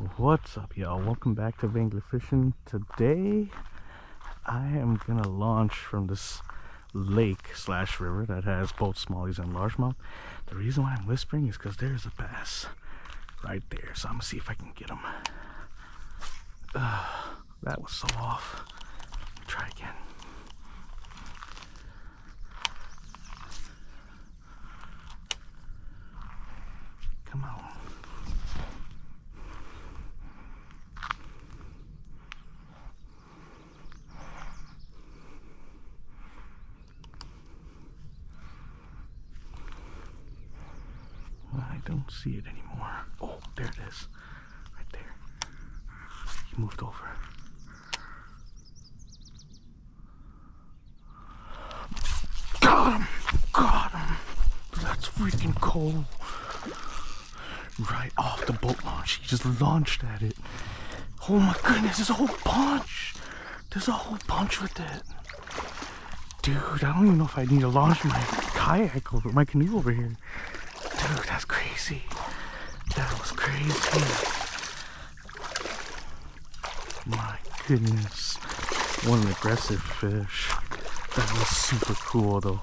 What's up, y'all? Welcome back to Angler Fishing. Today I am gonna launch from this lake slash river that has both smallies and largemouth. The reason why I'm whispering is because there's a bass right there, so I'm gonna see if I can get him. That was so off. Try again. Come on. I don't see it anymore. Oh, there it is. Right there. He moved over. Got him! Got him! That's freaking cool. Right off the boat launch. He just launched at it. Oh my goodness, there's a whole bunch. There's a whole bunch with it. Dude, I don't even know if I need to launch my kayak over, my canoe over here. Dude, that's crazy. That was crazy. My goodness. What an aggressive fish. That was super cool though.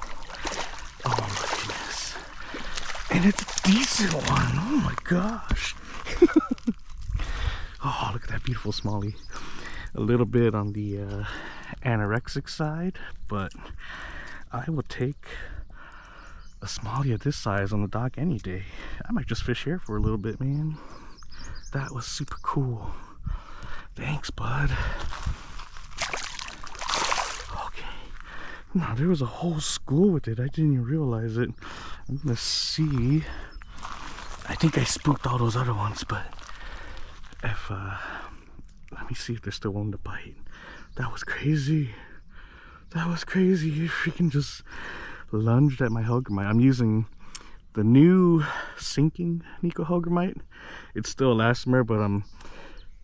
Oh my goodness. And it's a decent one. Oh my gosh. Oh, look at that beautiful smallie. A little bit on the anorexic side, but I will take a smallie of this size on the dock any day. I might just fish here for a little bit, man. That was super cool. Thanks, bud. Okay. Now there was a whole school with it. I didn't even realize it. I'm gonna see. I think I spooked all those other ones, but if let me see if they're still willing to bite. That was crazy. That was crazy. You freaking just lunged at my hellgrammite. I'm using the new sinking Nico hellgrammite. It's still elastomer, but I'm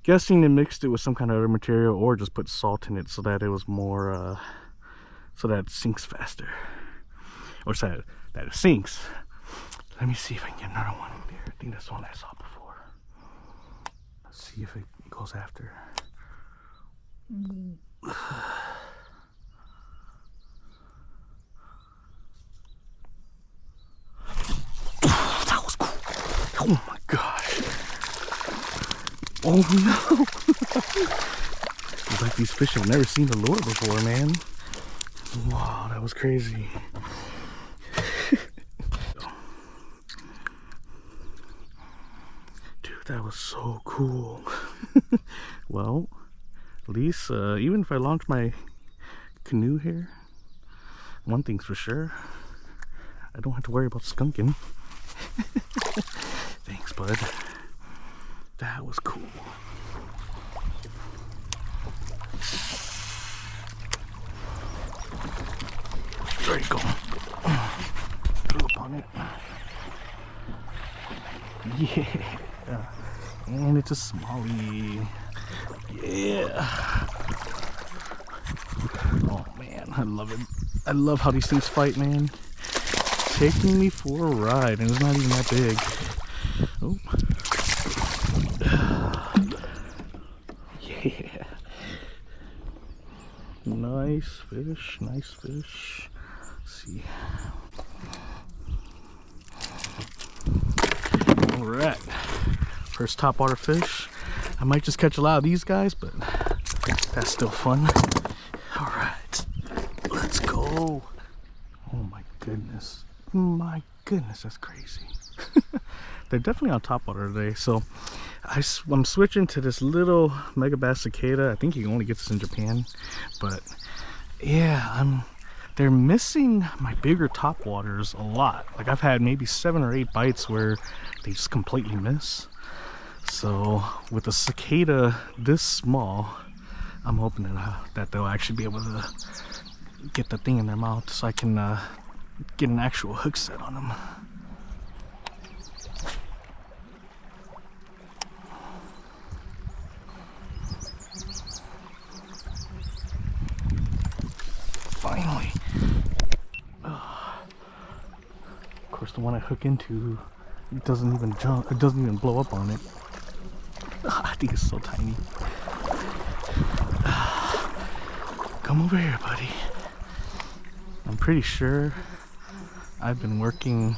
guessing they mixed it with some kind of other material or just put salt in it so that it was more so that it sinks faster, or so that it sinks. Let me see if I can get another one in there. I think that's the one I saw before. Let's see if it goes after. That was cool. Oh my gosh. Oh no. It's like these fish have never seen the lure before, man. Wow, that was crazy. Dude, that was so cool. Well, at least even if I launch my canoe here, one thing's for sure, I don't have to worry about skunking. Thanks, bud. That was cool. There you go. Go up on it. Yeah. And it's a smallie. Yeah. Oh man, I love it. I love how these things fight, man. Taking me for a ride, and it's not even that big. Oh. Yeah. Nice fish, nice fish. Let's see. Alright. First topwater fish. I might just catch a lot of these guys, but that's still fun. Alright. Let's go. Oh my goodness. My goodness, that's crazy. They're definitely on topwater today, so I'm switching to this little mega bass cicada. I think you can only get this in Japan, but yeah, they're missing my bigger topwaters a lot. Like I've had maybe 7 or 8 bites where they just completely miss. So with a cicada this small, I'm hoping that they'll actually be able to get the thing in their mouth so I can get an actual hook set on them. Finally. Of course, the one I hook into, it doesn't even jump, it doesn't even blow up on it. I think it's so tiny. Come over here, buddy. I'm pretty sure I've been working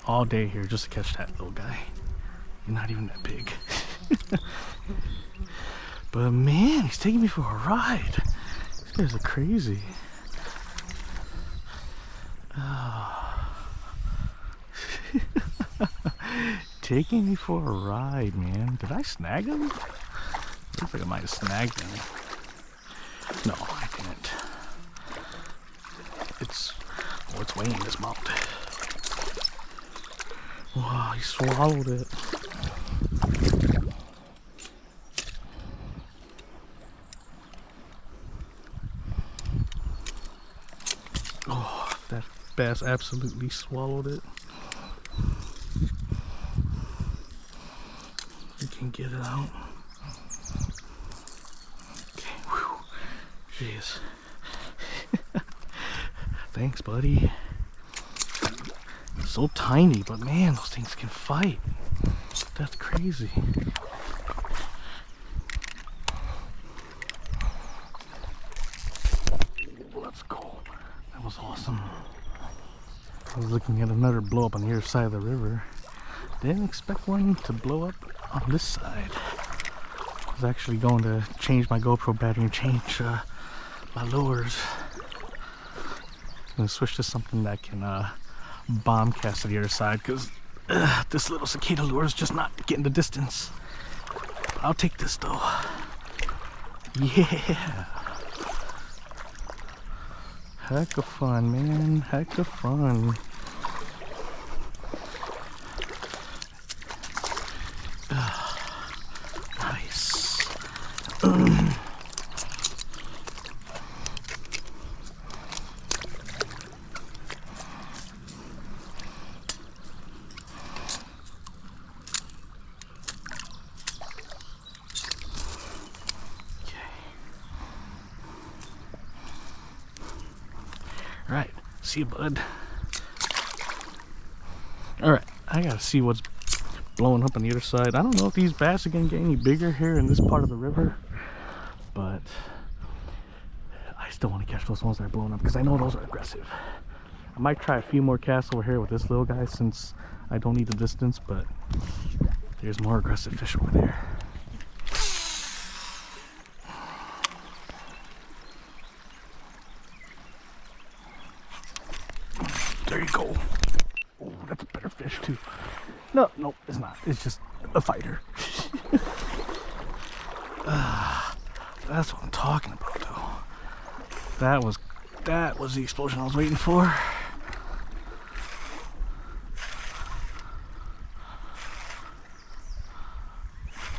all day here just to catch that little guy. You're not even that big. But man, he's taking me for a ride. These guys are crazy. Oh. Taking me for a ride, man. Did I snag him? Looks like I might have snagged him. No, I didn't. It's weighing this mount. Wow, he swallowed it. Oh, that bass absolutely swallowed it. You can get it out. Okay, whew. Jeez. Thanks, buddy. So tiny, but man, those things can fight. That's crazy. Let's go. That was awesome. I was looking at another blow up on the other side of the river. Didn't expect one to blow up on this side. I was actually going to change my GoPro battery and change my lures. I'm gonna switch to something that can bomb cast to the other side, because this little cicada lure is just not getting the distance. I'll take this though. Yeah. Heck of fun, man. Heck of fun. Nice. Alright, see you, bud. Alright, I gotta see what's blowing up on the other side. I don't know if these bass are gonna get any bigger here in this part of the river, but I still want to catch those ones that are blowing up because I know those are aggressive. I might try a few more casts over here with this little guy since I don't need the distance, but there's more aggressive fish over there. There you go. Oh, that's a better fish too. No, it's not. It's just a fighter. That's what I'm talking about, though. That was the explosion I was waiting for.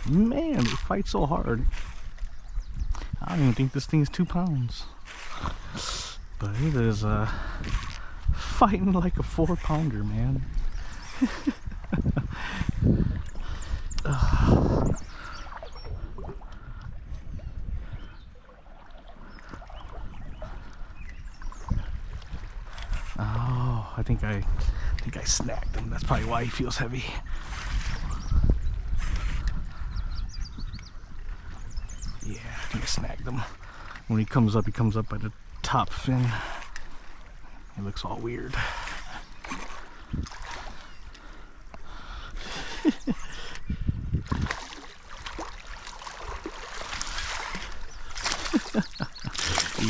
Man, they fight so hard. I don't even think this thing is 2 pounds, but it is fighting like a 4-pounder, man. Oh, I think I snagged him. That's probably why he feels heavy. Yeah, I think I snagged him. When he comes up by the top fin. It looks all weird.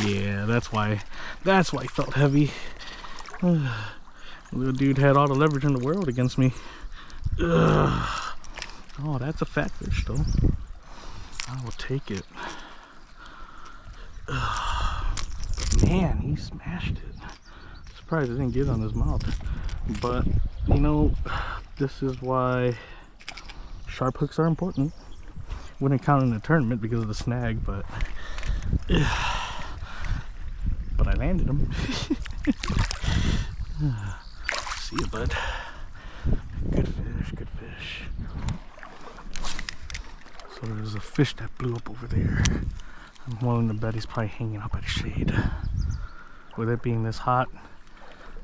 Yeah, that's why he felt heavy. Little dude had all the leverage in the world against me. Oh, that's a fat fish though. I will take it. Man, he smashed it. Surprised it didn't get on his mouth. But you know, this is why sharp hooks are important. Wouldn't count in the tournament because of the snag, but I landed him. See you, bud. Good fish, good fish. So there's a fish that blew up over there. I'm willing to bet he's probably hanging out by the shade. With it being this hot,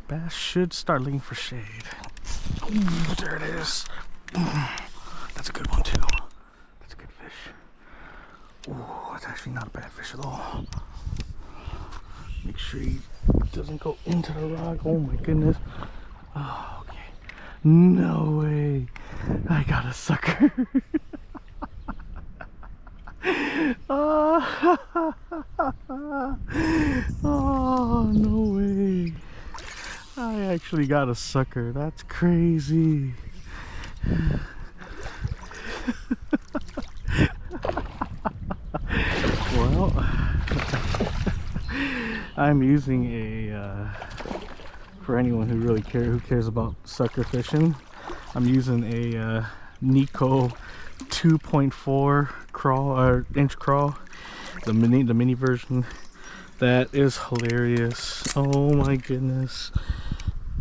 bass should start looking for shade. Ooh, there it is. That's a good one too. Oh, it's actually not a bad fish at all. Make sure he doesn't go into the rock. Oh my goodness. Oh, okay. No way. I got a sucker. Oh, no way. I actually got a sucker. That's crazy. Well, I'm using a for anyone who really cares about sucker fishing, I'm using a Nico 2.4 crawl or inch crawl, the mini version. That is hilarious. Oh my goodness.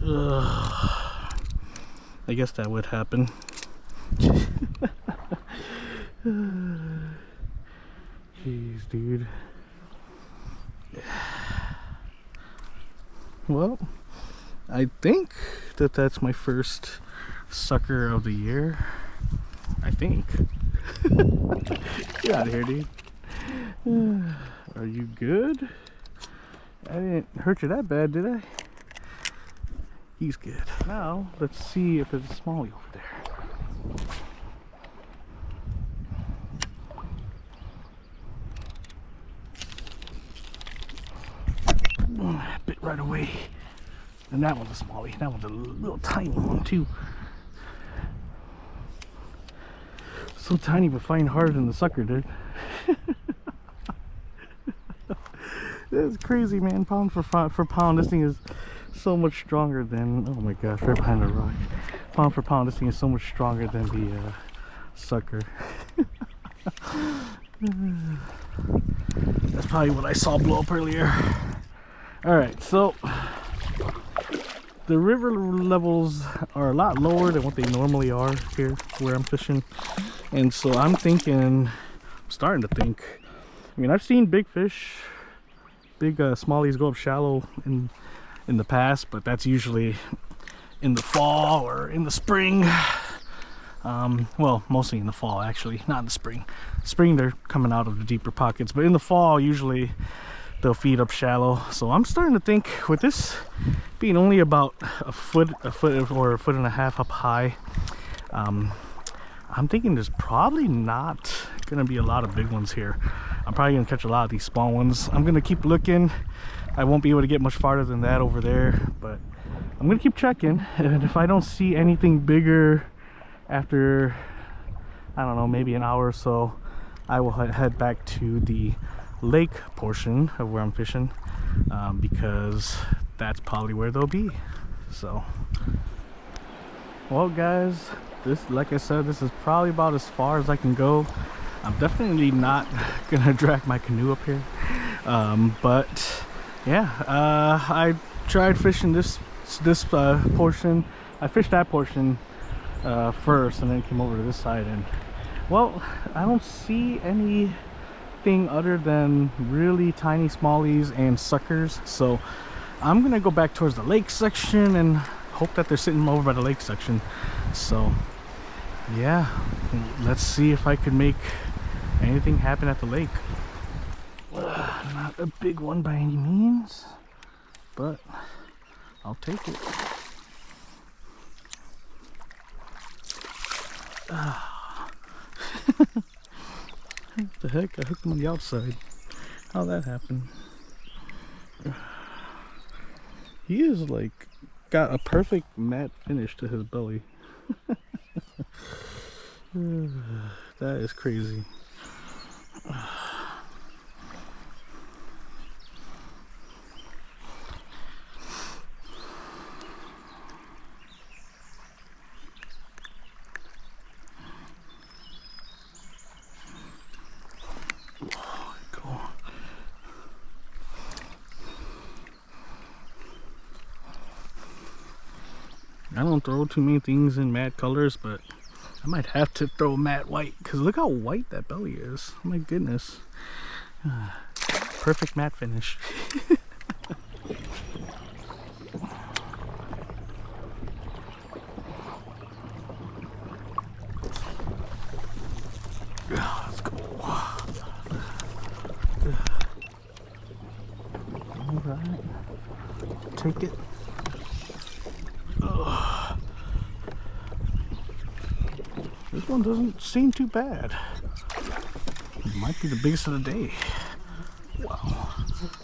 Ugh. I guess that would happen. Jeez, dude. Well, I think that that's my first sucker of the year. I think. Get out of here, dude. Are you good? I didn't hurt you that bad, did I? He's good. Now, let's see if there's a smallie over there. Bit right away. And that one's a smallie. That one's a little tiny one too. So tiny but fighting harder than the sucker did. That's crazy, man. Pound for pound, this thing is so much stronger than, oh my gosh, right behind the rock. Pound for pound, this thing is so much stronger than the sucker. That's probably what I saw blow up earlier. Alright, so the river levels are a lot lower than what they normally are here where I'm fishing. And so I'm starting to think, I mean, I've seen big fish, big smallies go up shallow in the past, but that's usually in the fall or in the spring. Well, mostly in the fall, actually, not in the spring. Spring, they're coming out of the deeper pockets, but in the fall, usually they'll feed up shallow. So I'm starting to think, with this being only about a foot or a foot and a half up high, I'm thinking there's probably not gonna be a lot of big ones here. I'm probably gonna catch a lot of these small ones. I'm gonna keep looking. I won't be able to get much farther than that over there, but I'm gonna keep checking. And if I don't see anything bigger after, I don't know, maybe an hour or so, I will head back to the lake portion of where I'm fishing, because that's probably where they'll be. So, well guys, this, like I said, this is probably about as far as I can go. I'm definitely not gonna drag my canoe up here, but yeah, I tried fishing this portion. I fished that portion first and then came over to this side, and well, I don't see anything other than really tiny smallies and suckers. So I'm gonna go back towards the lake section and hope that they're sitting over by the lake section. So yeah, let's see if I can make anything happen at the lake. Not a big one by any means, but I'll take it. What the heck? I hooked him on the outside. How'd that happen? He is like got a perfect matte finish to his belly. That is crazy. I don't throw too many things in matte colors, but I might have to throw matte white, because look how white that belly is. Oh my goodness. Perfect matte finish. Let's go. take it. Ugh. This one doesn't seem too bad. It might be the biggest of the day. Wow,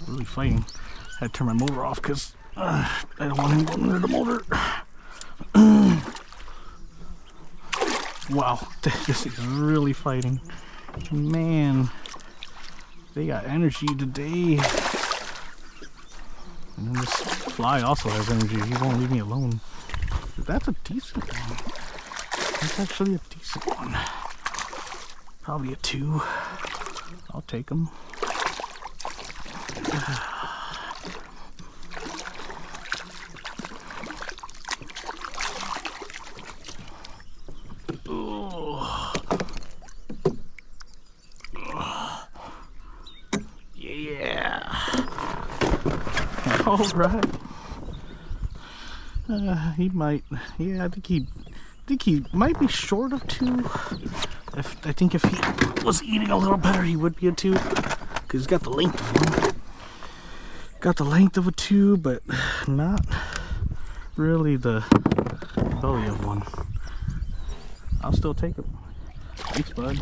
really fighting. I had to turn my motor off because I don't want him going under the motor. Wow, this is really fighting. Man, they got energy today. And then this fly also has energy. He won't leave me alone. That's a decent one. That's actually a decent one. Probably a 2. I'll take them. Yeah. All right. He might. Yeah, I think he might be short of 2. I think if he was eating a little better, he would be a 2. Because he's got the length of one. Got the length of a 2, but not really the belly of one. I'll still take him. Thanks, bud.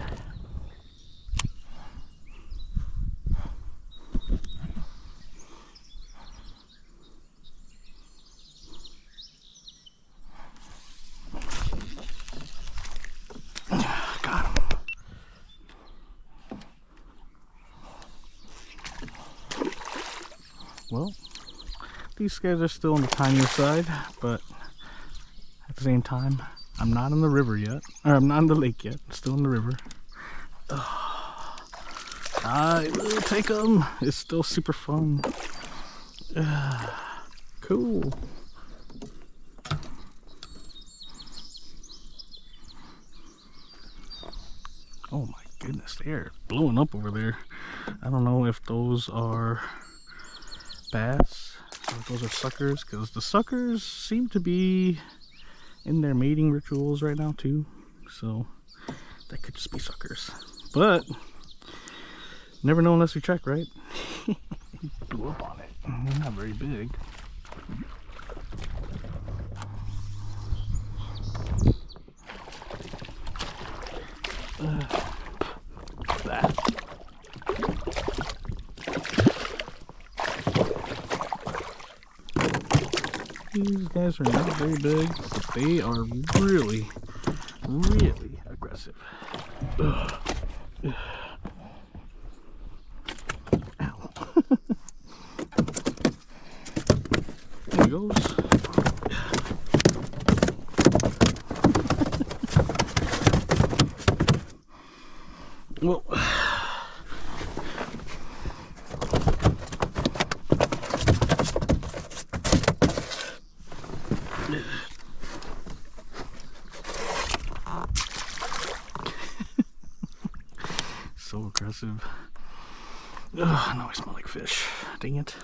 Got him. Well, these guys are still on the tinier side, but at the same time, I'm not in the river yet. Or I'm not in the lake yet. I'm still in the river. I will take them. It's still super fun. Cool. Oh my goodness, they are blowing up over there. I don't know if those are bass or if those are suckers, because the suckers seem to be in their mating rituals right now too. So that could just be suckers. But never know unless we check, right? He blew up on it. They're not very big. That. These guys are not very big, but they are really, really aggressive. Ow. There he goes. Well, so aggressive. Ugh, now I smell like fish. Dang it.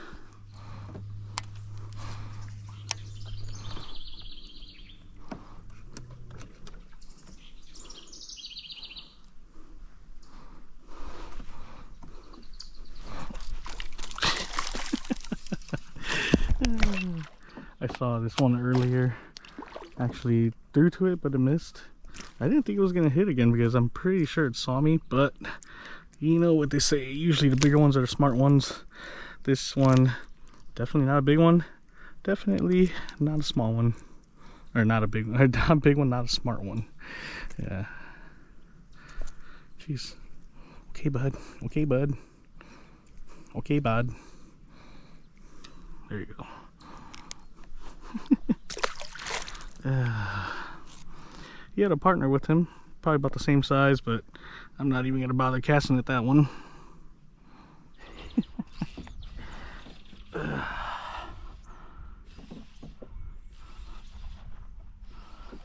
I saw this one earlier, actually threw to it, but it missed. I didn't think it was gonna hit again because I'm pretty sure it saw me, but you know what they say, usually the bigger ones are the smart ones. This one, definitely not a big one, definitely not a small one, or not a big one, not a big one, not a smart one. Yeah. Jeez. Okay, bud. Okay, bud. Okay, bud. There you go. He had a partner with him, probably about the same size, but I'm not even gonna bother casting at that one.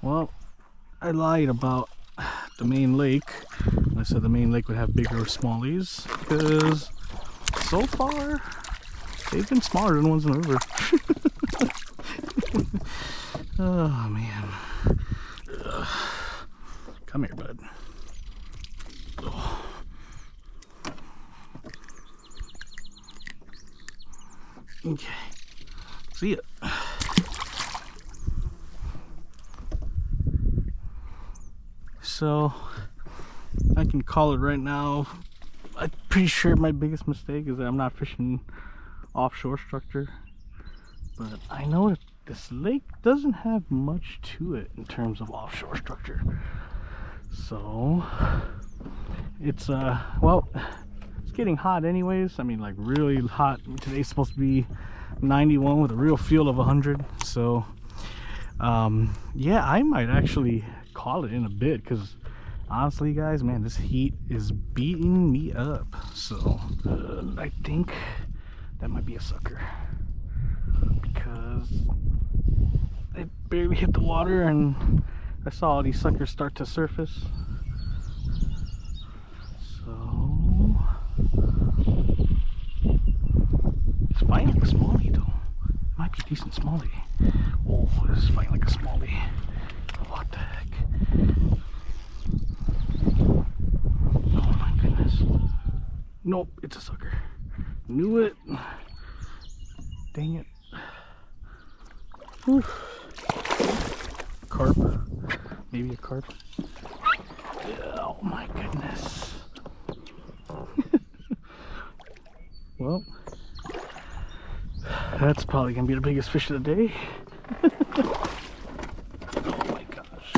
Well, I lied about the main lake. I said the main lake would have bigger smallies, because so far they've been smaller than the ones in the river. Oh man. Ugh. Come here, bud. Oh. Okay. See ya. So I can call it right now. I'm pretty sure my biggest mistake is that I'm not fishing offshore structure, but I know that this lake doesn't have much to it in terms of offshore structure. So it's well, it's getting hot anyways. I mean, like really hot. Today's supposed to be 91 with a real feel of 100. So yeah, I might actually call it in a bit, because honestly guys, man, this heat is beating me up. So I think that might be a sucker, because it barely hit the water and I saw all these suckers start to surface. So it's fighting like a smallie though. Might be a decent smallie. Oh, this is fighting like a smallie. What the heck? Oh my goodness. Nope, it's a sucker. Knew it. Dang it. Whew. Carp. Maybe a carp. Oh my goodness. Well, that's probably gonna be the biggest fish of the day. Oh my gosh.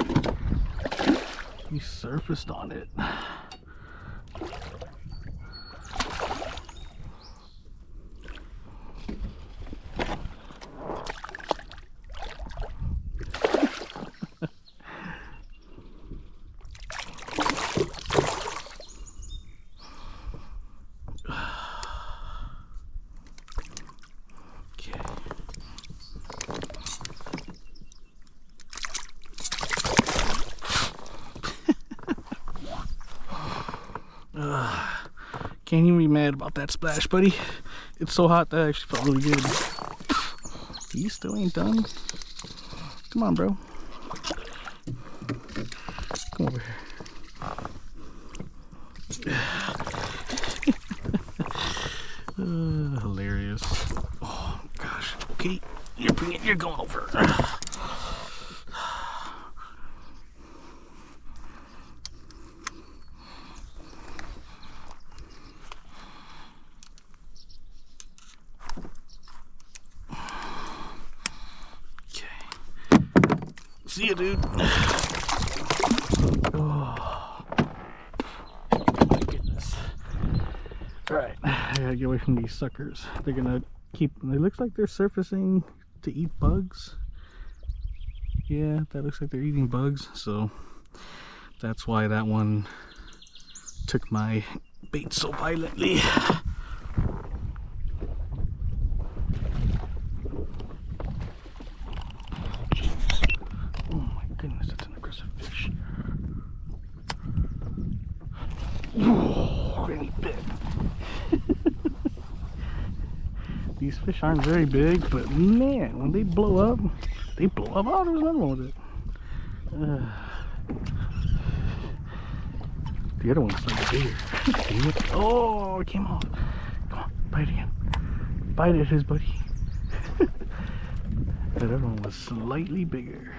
He surfaced on it. Can't even be mad about that splash, buddy. It's so hot that I actually felt really good. You still ain't done? Come on, bro. Come over here. Hilarious. Oh gosh. Okay, you're going over. See ya, dude. Oh my goodness. Alright, I gotta get away from these suckers. They're gonna keep, it looks like they're surfacing to eat bugs. Yeah, that looks like they're eating bugs, so that's why that one took my bait so violently. Goodness, that's an aggressive fish. Oh, really big. These fish aren't very big, but man, when they blow up. Oh, there's another one with it. The other one's slightly bigger. Oh, it came off. Come on, bite again. Bite it, his buddy. That other one was slightly bigger.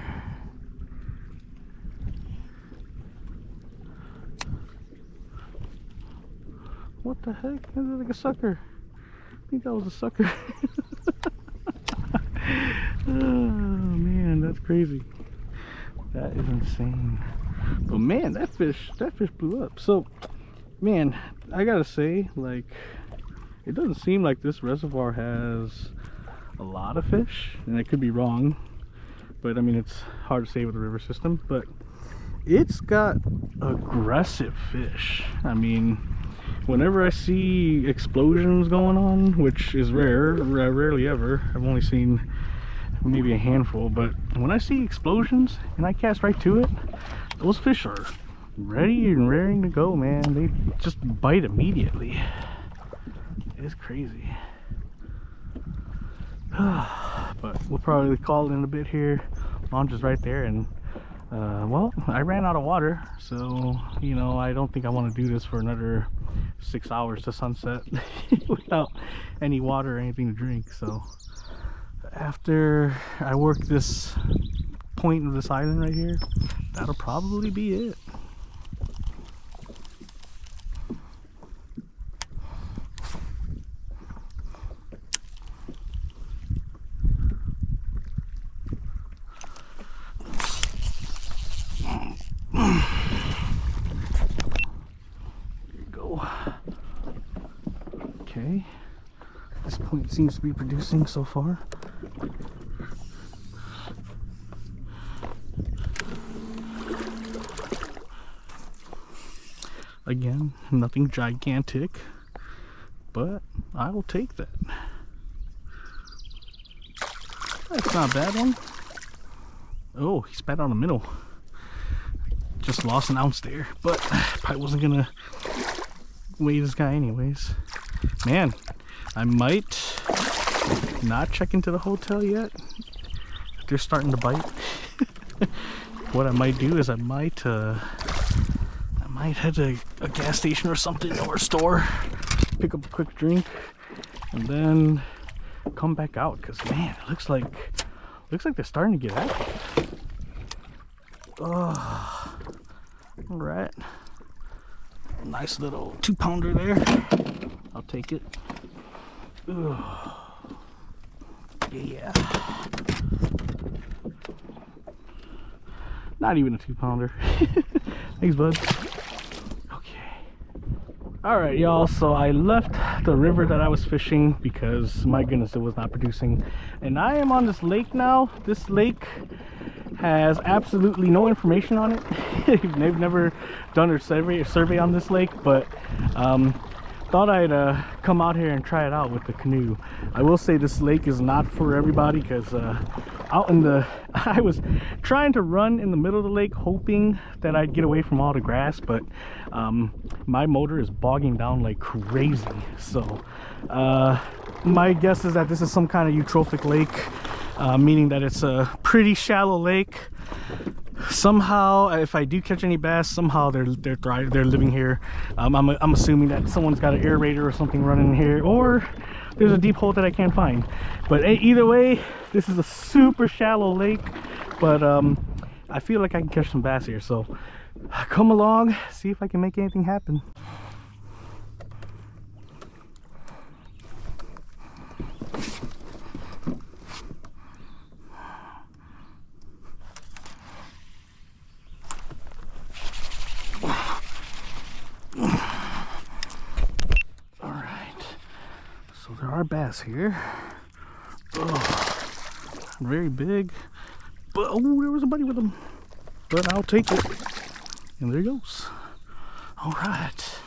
What the heck? That was like a sucker. I think that was a sucker. Oh man, that's crazy. That is insane. But man, that fish blew up. So man, I gotta say, like, it doesn't seem like this reservoir has a lot of fish, and I could be wrong, but I mean, it's hard to say with the river system, but it's got aggressive fish. I mean, whenever I see explosions going on, which is rare, rarely ever, I've only seen maybe a handful, but when I see explosions and I cast right to it, those fish are ready and raring to go, man. They just bite immediately. It's crazy. But we'll probably call it in a bit here. Launch is right there, and well, I ran out of water, so you know, I don't think I want to do this for another 6 hours to sunset without any water or anything to drink. So after I work this point of this island right here, that'll probably be it. Okay, this point seems to be producing so far. Again, nothing gigantic, but I will take that. That's not a bad one. Oh, he spat out the middle. Just lost an ounce there, but probably wasn't gonna weigh this guy anyways. Man, I might not check into the hotel yet. If they're starting to bite, what I might do is I might head to a gas station or something, or a store, pick up a quick drink, and then come back out. Cause man, it looks like they're starting to get active. Oh, all right. Nice little 2-pounder there. I'll take it. Ugh. Yeah. Not even a 2-pounder. Thanks, bud. Okay. Alright, y'all. So I left the river that I was fishing because, my goodness, it was not producing. And I am on this lake now. This lake has absolutely no information on it. They've never done a survey on this lake, but thought I'd come out here and try it out with the canoe. I will say this lake is not for everybody, because out in the I was trying to run in the middle of the lake hoping that I'd get away from all the grass, but my motor is bogging down like crazy. So my guess is that this is some kind of eutrophic lake, meaning that it's a pretty shallow lake. Somehow, if I do catch any bass, somehow they're living here. I'm assuming that someone's got an aerator or something running here, or there's a deep hole that I can't find. But either way, this is a super shallow lake, but I feel like I can catch some bass here. So come along, see if I can make anything happen. There are bass here. Oh, very big. But oh, there was a buddy with them. But I'll take it. And there he goes. All right.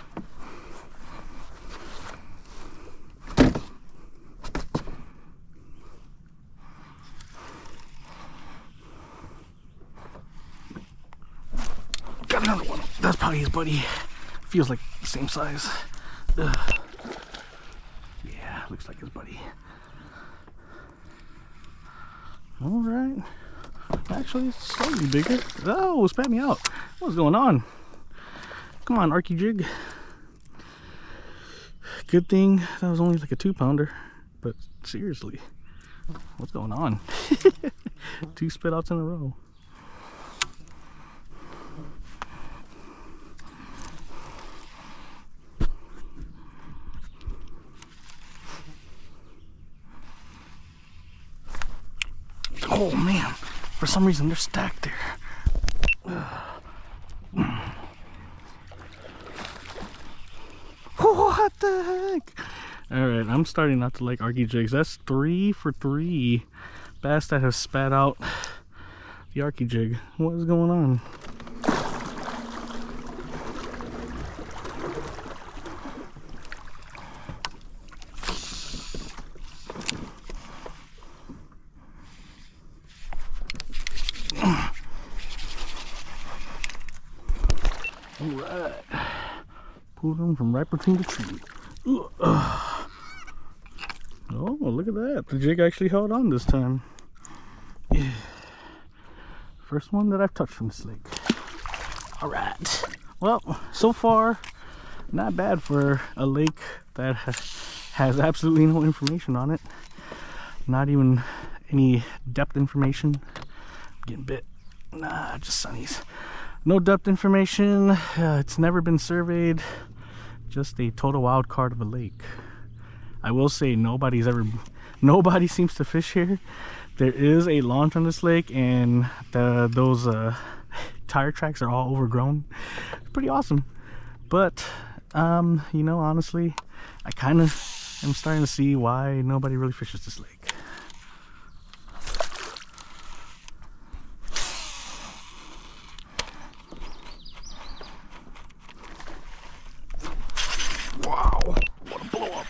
Got another one. That's probably his buddy. Feels like the same size. Ugh. Looks like his buddy. All right. Actually, it's slightly bigger. Oh, spat me out. What's going on? Come on, Arky Jig. Good thing that was only like a 2-pounder. But seriously, what's going on? 2 spit outs in a row. Oh man, for some reason they're stacked there. What the heck? Alright, I'm starting not to like Arky jigs. That's 3 for 3 bass that have spat out the Arky jig. What is going on? Alright, pulled them from right between the trees. Oh, look at that. The jig actually held on this time. Yeah. First one that I've touched from this lake. Alright. Well, so far, not bad for a lake that has absolutely no information on it. Not even any depth information. I'm getting bit. Nah, just sunnies. No depth information. It's never been surveyed. Just a total wild card of a lake. I will say nobody seems to fish here. There is a launch on this lake, and those tire tracks are all overgrown. It's pretty awesome. But you know, honestly, I kind of am starting to see why nobody really fishes this lake. Wow, what a blow up.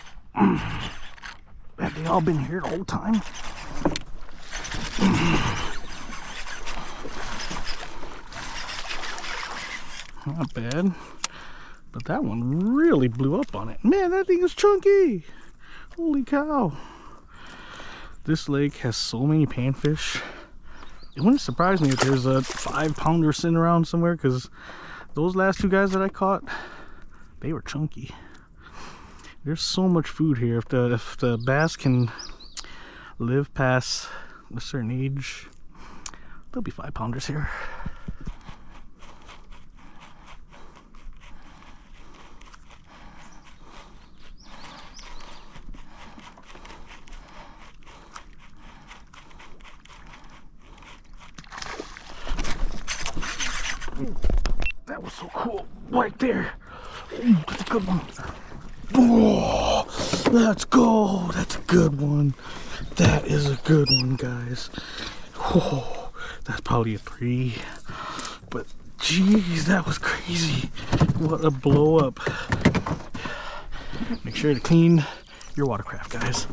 Have they all been here the whole time? Not bad. But that one really blew up on it. Man, that thing is chunky. Holy cow. This lake has so many panfish. It wouldn't surprise me if there's a 5-pounder sitting around somewhere, because those last 2 guys that I caught, they were chunky. There's so much food here. If the bass can live past a certain age, there'll be 5-pounders here. That was so cool right there. Ooh, that's a good one. Oh, let's go. That's a good one. That is a good one, guys. Oh, that's probably a 3. But geez, that was crazy. What a blow up. Make sure to clean your watercraft, guys.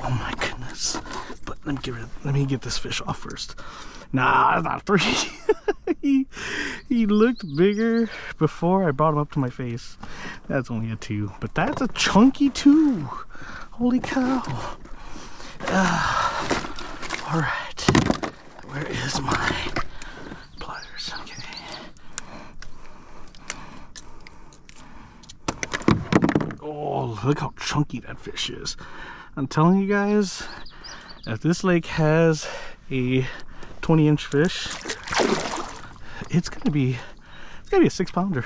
Oh my goodness. But let me get this fish off first. Nah, that's not a 3. He looked bigger before I brought him up to my face. That's only a 2, but that's a chunky 2. Holy cow. All right, where is my pliers? Okay. Oh, look how chunky that fish is. I'm telling you guys, if this lake has a 20-inch fish, it's gonna be a 6-pounder.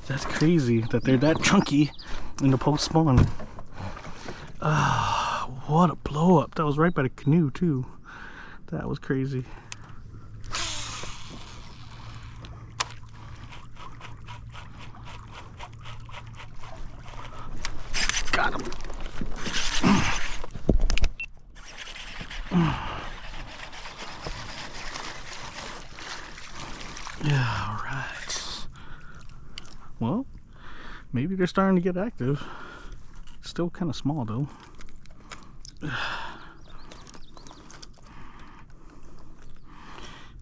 That's crazy that they're that chunky in the post spawn. What a blow up. That was right by the canoe too. That was crazy. Got him. Yeah, all right. Well, maybe they're starting to get active. Still kind of small though.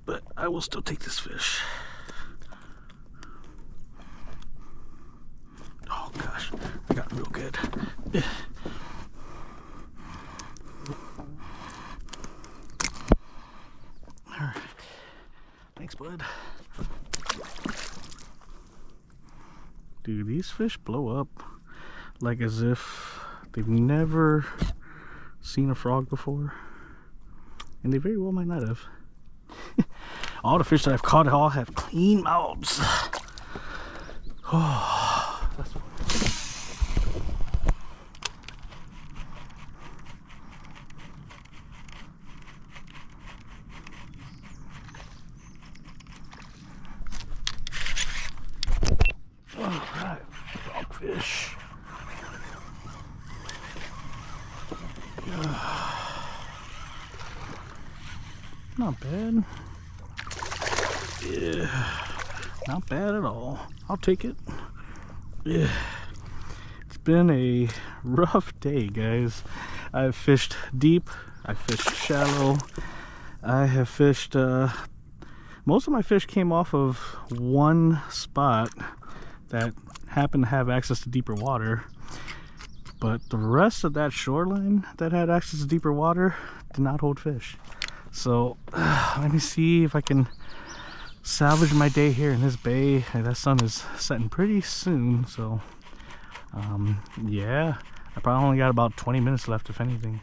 But I will still take this fish. Oh gosh, I got real good. All right. Thanks, bud. Dude, these fish blow up like as if they've never seen a frog before. And they very well might not have. All the fish that I've caught all have clean mouths. Oh, that's fun. Alright, frogfish. Not bad. Yeah, not bad at all. I'll take it. Yeah, it's been a rough day, guys. I've fished deep, I've fished shallow, I have fished most of my fish came off of one spot that happened to have access to deeper water, but the rest of that shoreline that had access to deeper water did not hold fish. So let me see if I can salvage my day here in this bay. That sun is setting pretty soon, so yeah, I probably only got about 20 minutes left, if anything.